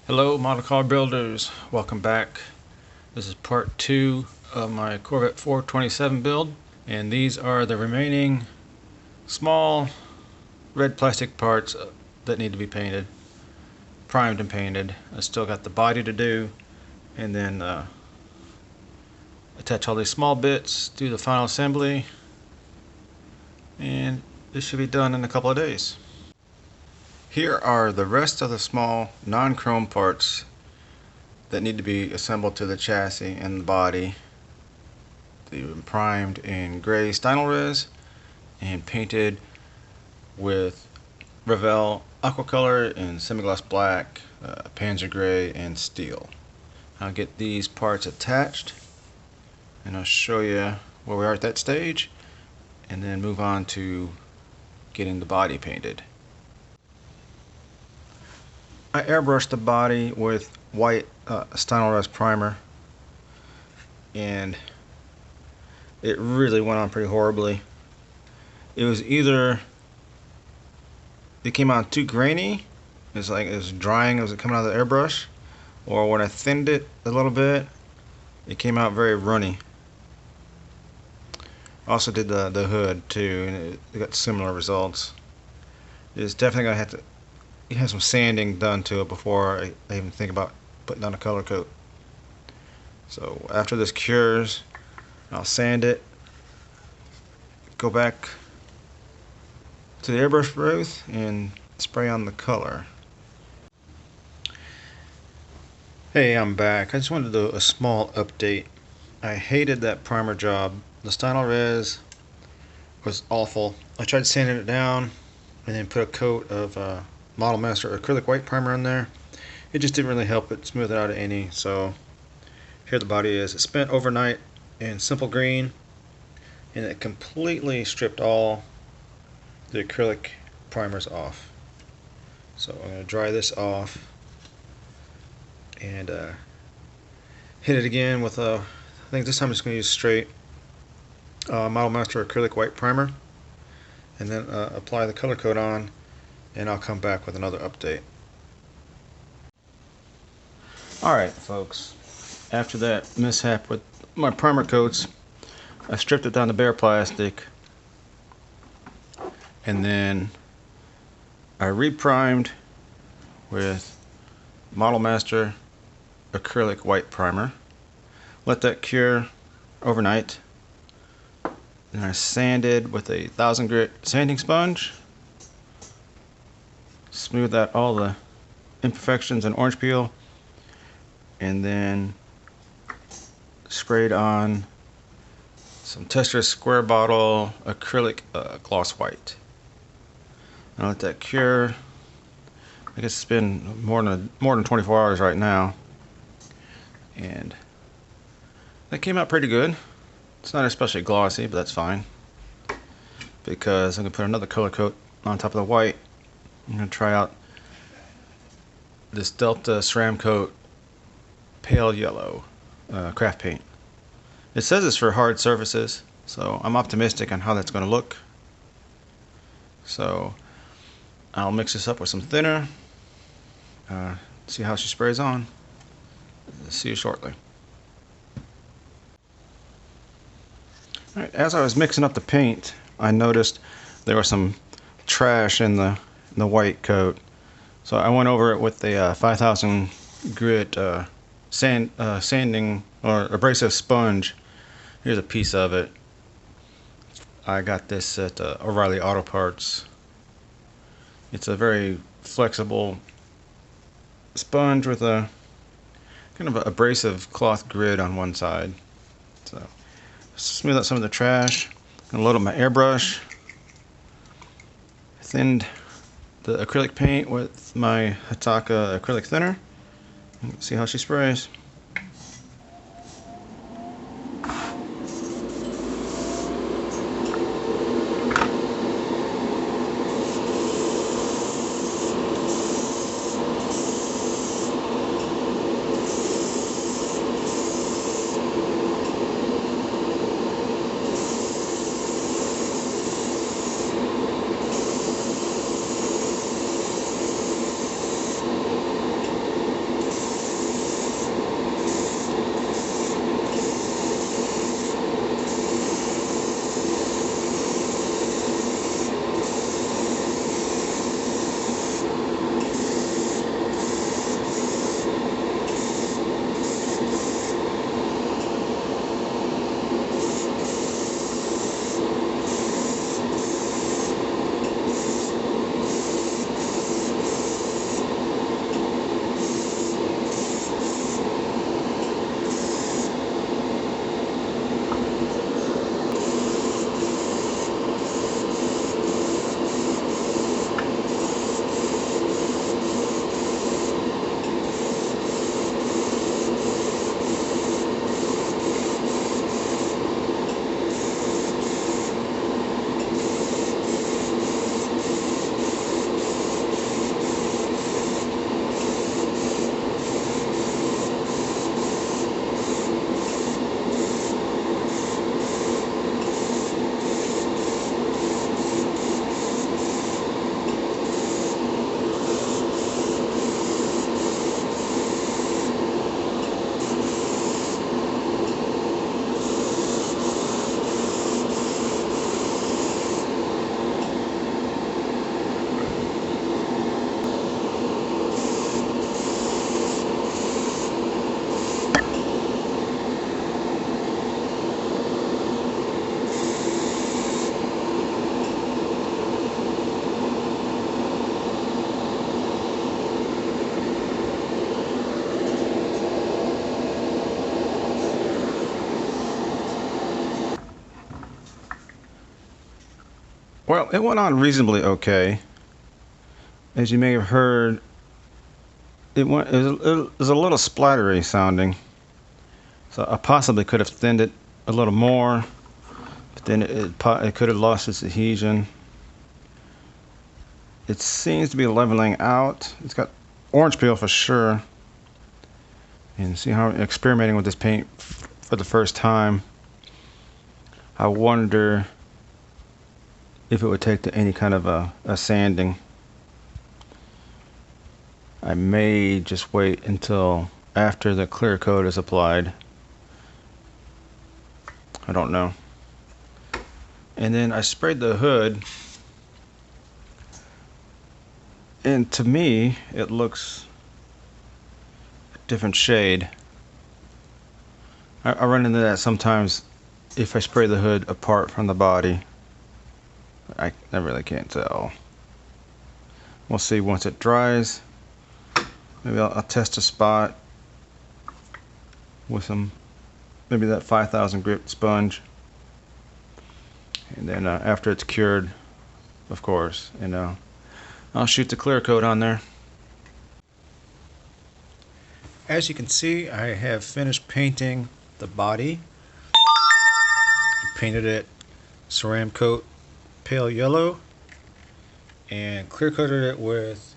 Hello model car builders, welcome back. This is part 2 of my Corvette 427 build, and these are the remaining small red plastic parts that need to be painted, primed and painted. I still got the body to do, and then attach all these small bits, do the final assembly, and this should be done in a couple of days. Here are the rest of the small non-chrome parts that need to be assembled to the chassis and the body. They've been primed in gray Stynylrez and painted with Revell aqua color and semi-gloss black, panzer gray, and steel. I'll get these parts attached and I'll show you where we are at that stage, and then move on to getting the body painted. I airbrushed the body with white Stynylrez primer, and it really went on pretty horribly. It was either it came out too grainy, it's like it was drying as it coming out of the airbrush, or when I thinned it a little bit, it came out very runny. Also did the hood too, and it got similar results. It's definitely gonna have to have some sanding done to it before I even think about putting on a color coat. So after this cures, I'll sand it, go back to the airbrush booth and spray on the color. Hey, I'm back. I just wanted to do a small update. I hated that primer job. The Stynylrez was awful. I tried sanding it down and then put a coat of Model Master acrylic white primer on there. It just didn't really help it smooth it out any. So here the body is. It spent overnight in simple green, and it completely stripped all the acrylic primers off. So I'm going to dry this off and hit it again with I think this time I'm just going to use straight Model Master acrylic white primer, and then apply the color coat on, and I'll come back with another update. Alright folks, after that mishap with my primer coats, I stripped it down to bare plastic, and then I reprimed with Model Master acrylic white primer. Let that cure overnight, and I sanded with a 1000 grit sanding sponge. Smooth out all the imperfections and orange peel, and then sprayed on some Testra square bottle acrylic gloss white. I'll let that cure. I guess it's been more than 24 hours right now, and that came out pretty good. It's not especially glossy, but that's fine, because I'm gonna put another color coat on top of the white. I'm going to try out this Delta Ceram Coat Pale Yellow craft paint. It says it's for hard surfaces, so I'm optimistic on how that's going to look. So I'll mix this up with some thinner, see how she sprays on. See you shortly. Alright, as I was mixing up the paint, I noticed there was some trash in the white coat, so I went over it with a 5000 grit sanding or abrasive sponge. Here's a piece of it. I got this at O'Reilly Auto Parts. It's a very flexible sponge with a kind of abrasive cloth grid on one side. So smooth out some of the trash. I'm gonna load up my airbrush. Thinned the acrylic paint with my Hataka acrylic thinner. See how she sprays. Well, it went on reasonably okay. As you may have heard, it was a little splattery sounding. So I possibly could have thinned it a little more, but then it could have lost its adhesion. It seems to be leveling out. It's got orange peel for sure. And see how I'm experimenting with this paint for the first time. I wonder if it would take to any kind of a sanding. I may just wait until after the clear coat is applied. I don't know. And then I sprayed the hood, and to me it looks a different shade. I run into that sometimes if I spray the hood apart from the body. I really can't tell. We'll see once it dries. Maybe I'll test a spot with some, maybe that 5000 grit sponge, and then after it's cured, of course, and I'll shoot the clear coat on there. As you can see, I have finished painting the body. I painted it ceramic coat pale yellow and clear coated it with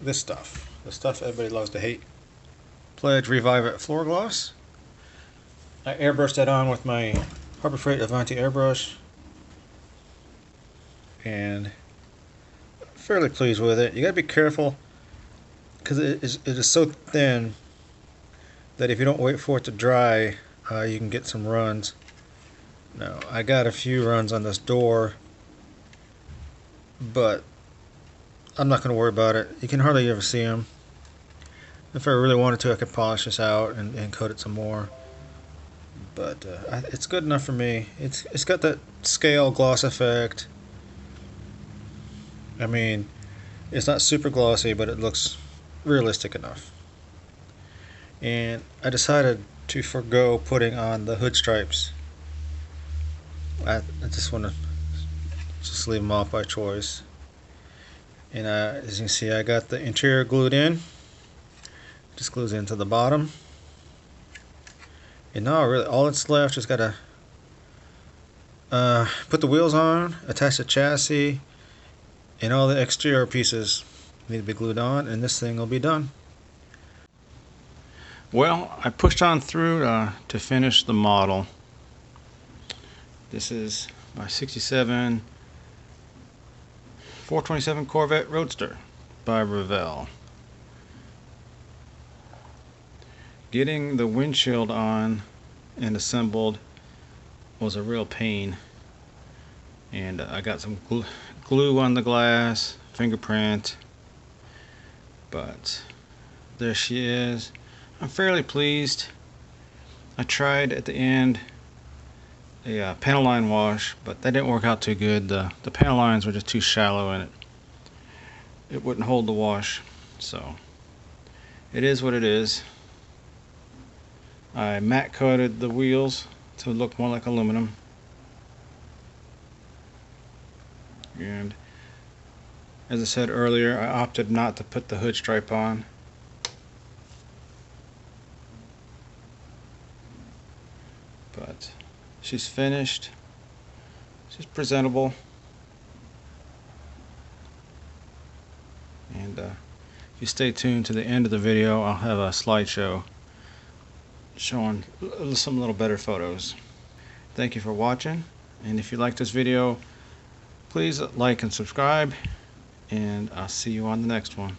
this stuff. The stuff everybody loves to hate. Pledge Revive It floor gloss. I airbrushed that on with my Harbor Freight Avanti airbrush, and fairly pleased with it. You gotta be careful because it is so thin that if you don't wait for it to dry, you can get some runs. Now I got a few runs on this door, but I'm not going to worry about it. You can hardly ever see them. If I really wanted to, I could polish this out and coat it some more. But it's good enough for me. It's got that scale gloss effect. I mean, it's not super glossy, but it looks realistic enough. And I decided to forego putting on the hood stripes. I just want to just leave them off by choice. And as you can see, I got the interior glued in. Just glues into the bottom. And now really all that's left is gotta put the wheels on, attach the chassis, and all the exterior pieces need to be glued on, and this thing will be done. Well, I pushed on through to finish the model. This is my 67 427 Corvette Roadster by Revell. Getting the windshield on and assembled was a real pain, and I got some glue on the glass, fingerprint, but there she is. I'm fairly pleased. I tried at the end a panel line wash, but that didn't work out too good. The panel lines were just too shallow and it wouldn't hold the wash, so it is what it is. I matte coated the wheels to look more like aluminum, and as I said earlier, I opted not to put the hood stripe on. But she's finished. She's presentable. And if you stay tuned to the end of the video, I'll have a slideshow showing some little better photos. Thank you for watching, and if you like this video, please like and subscribe, and I'll see you on the next one.